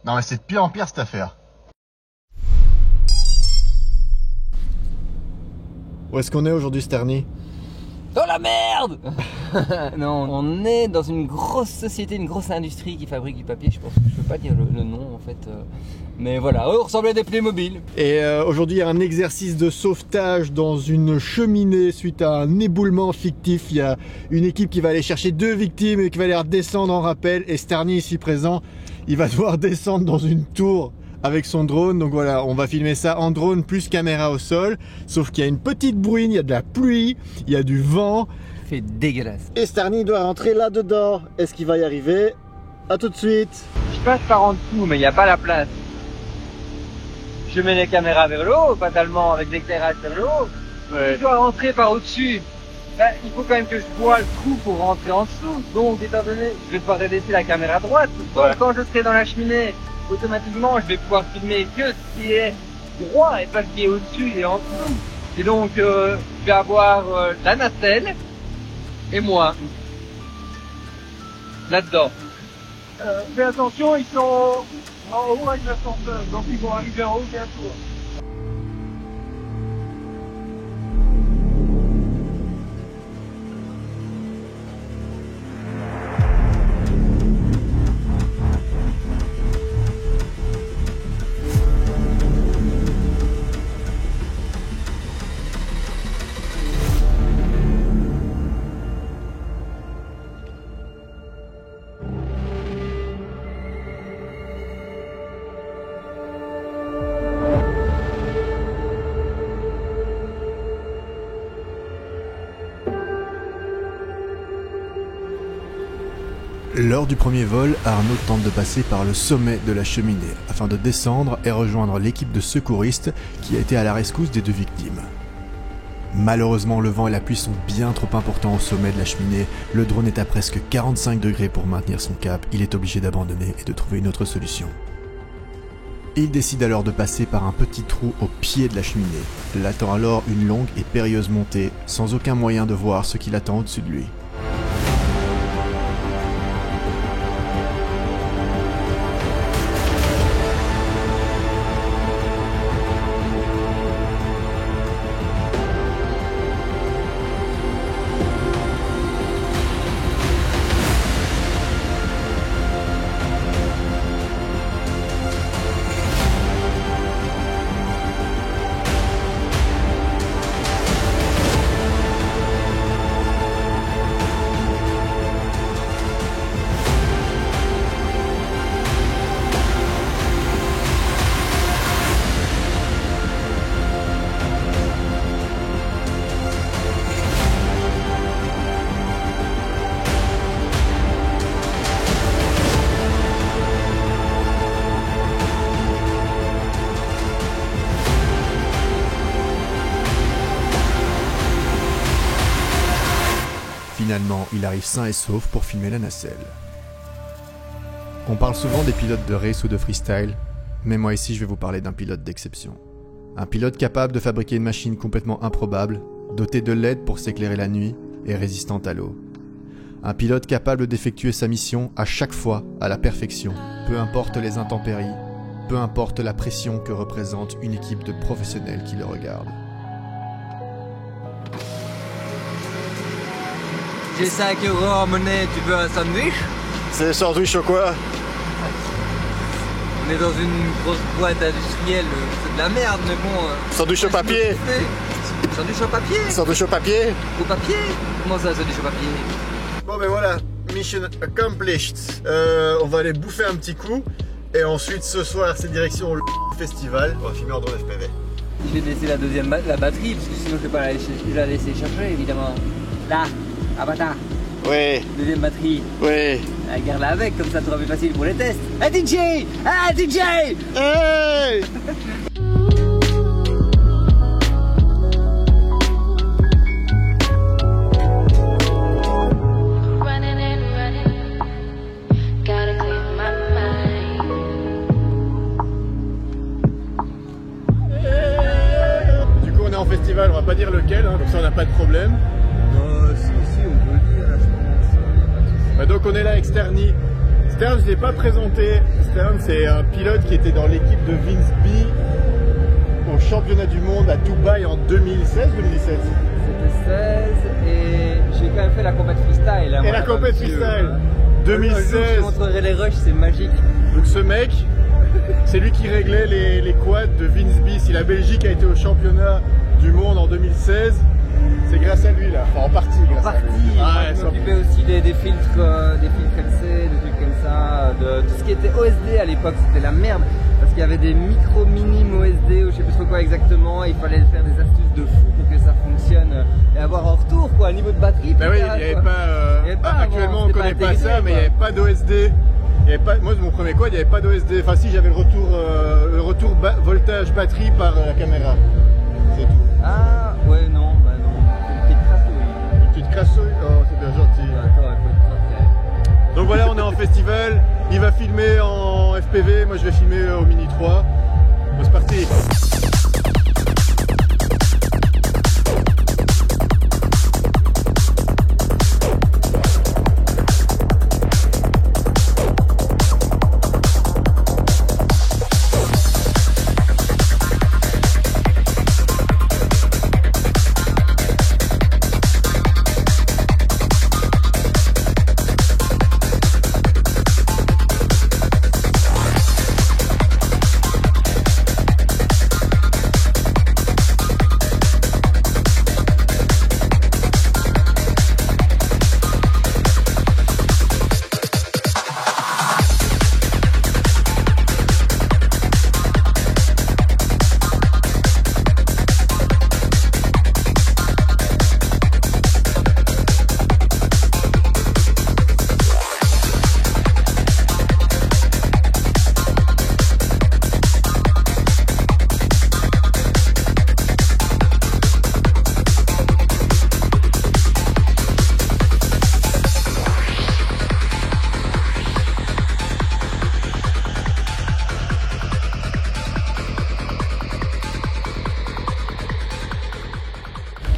Non mais c'est de pire en pire cette affaire. Où est-ce qu'on est aujourd'hui, Sterny? Dans la merde. Non, on est dans une grosse société, une grosse industrie qui fabrique du papier. Je pense que je peux pas dire le nom en fait. Mais voilà, on ressemble à des Playmobil. Et aujourd'hui, il y a un exercice de sauvetage dans une cheminée suite à un éboulement fictif. Il y a une équipe qui va aller chercher 2 victimes et qui va les redescendre en rappel. Et Sterny, ici présent, il va devoir descendre dans une tour avec son drone. Donc voilà, on va filmer ça en drone plus caméra au sol. Sauf qu'il y a une petite bruine, il y a de la pluie, il y a du vent. C'est dégueulasse. Et Sterny doit rentrer là-dedans. Est-ce qu'il va y arriver? À tout de suite. Je passe par en dessous, mais il n'y a pas la place. Je mets les caméras vers le haut, fatalement, avec l'éclairage vers le haut. Ouais. Je dois rentrer par au-dessus. Ben, il faut quand même que je vois le trou pour rentrer en dessous. Donc, étant donné, je vais devoir redresser la caméra droite. Donc, quand je serai dans la cheminée, automatiquement, je vais pouvoir filmer que ce qui est droit et pas ce qui est au-dessus et en dessous. Et donc, je vais avoir la nacelle et moi là-dedans. Fais attention, ils sont en haut avec l'ascenseur, donc ils vont arriver en haut bientôt. Lors du premier vol, Arnaud tente de passer par le sommet de la cheminée afin de descendre et rejoindre l'équipe de secouristes qui a été à la rescousse des 2 victimes. Malheureusement, le vent et la pluie sont bien trop importants au sommet de la cheminée. Le drone est à presque 45 degrés pour maintenir son cap. Il est obligé d'abandonner et de trouver une autre solution. Il décide alors de passer par un petit trou au pied de la cheminée. L'attend alors une longue et périlleuse montée, sans aucun moyen de voir ce qui l'attend au-dessus de lui. Finalement, il arrive sain et sauf pour filmer la nacelle. On parle souvent des pilotes de race ou de freestyle, mais moi ici je vais vous parler d'un pilote d'exception. Un pilote capable de fabriquer une machine complètement improbable, dotée de LED pour s'éclairer la nuit et résistante à l'eau. Un pilote capable d'effectuer sa mission à chaque fois à la perfection, peu importe les intempéries, peu importe la pression que représente une équipe de professionnels qui le regardent. J'ai 5 € en monnaie, tu veux un sandwich? C'est sandwich au quoi? On est dans une grosse boîte industrielle, c'est de la merde, mais bon... Sandwich au papier? Sandwich au papier? Sandwich au papier? Au papier? Comment ça, sandwich au papier? Bon ben voilà, mission accomplished. On va aller bouffer un petit coup. Et ensuite ce soir c'est direction le festival. On va filmer en drone FPV. Je vais laisser la batterie, parce que sinon je vais pas la laisser charger évidemment. Là, avatar. Oui. Deuxième batterie. Oui. Garde-la avec, comme ça sera plus facile pour les tests. Ah DJ! Ah DJ! Hey! Du coup on est en festival, on va pas dire lequel, hein, donc ça on n'a pas de problème. Si, on peut le dire, là, je pense. Bah donc on est là avec Sterny. Stern, je ne l'ai pas présenté. Stern, c'est un pilote qui était dans l'équipe de Vince B au championnat du monde à Dubaï en 2016-2017. C'était 16 et j'ai quand même fait la compète freestyle. Hein, et la compète freestyle 2016. Je montrerai les rushs, c'est magique. Donc ce mec, c'est lui qui réglait les quads de Vince B. Si la Belgique a été au championnat du monde en 2016, c'est grâce à lui là. Enfin en partie grâce à lui. Je m'occupais aussi des filtres LC, des trucs comme ça, de tout ce qui était OSD à l'époque, c'était la merde. Parce qu'il y avait des micro-minimes OSD ou je sais plus trop quoi exactement, et il fallait faire des astuces de fou pour que ça fonctionne et avoir en retour quoi, au niveau de batterie. Bah oui, il n'y avait pas, actuellement on connaît pas ça, mais il n'y avait pas d'OSD. Moi mon premier quad, il n'y avait pas d'OSD. Enfin si, j'avais le retour voltage batterie par la caméra. C'est tout. Ah ouais, non, bah non. Une petite crassouille. Une petite crassouille. Oh, c'est bien gentil. Attends, il faut être prêt. Donc voilà, on est en festival. Il va filmer en FPV, moi je vais filmer au Mini 3. Bon, c'est parti.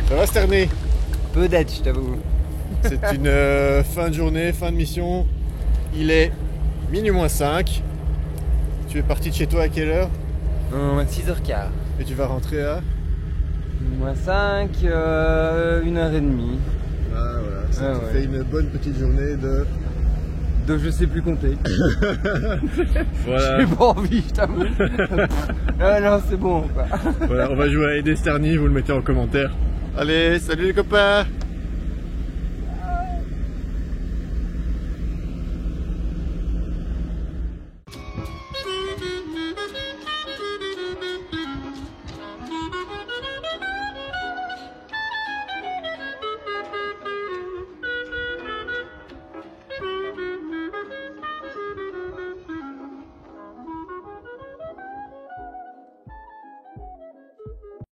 Ça va Sterné? Peu d'aide, je t'avoue. C'est une fin de journée, fin de mission. Il est minuit moins 5. Tu es parti de chez toi à quelle heure? 6h15. Et tu vas rentrer à? Moins 5, 1h30. Ah voilà, ça te fait une bonne petite journée de je sais plus compter. Voilà. J'ai pas envie, je t'avoue. Non, c'est bon quoi. Voilà, on va jouer à Aider Sterny, vous le mettez en commentaire. Allez, salut les copains!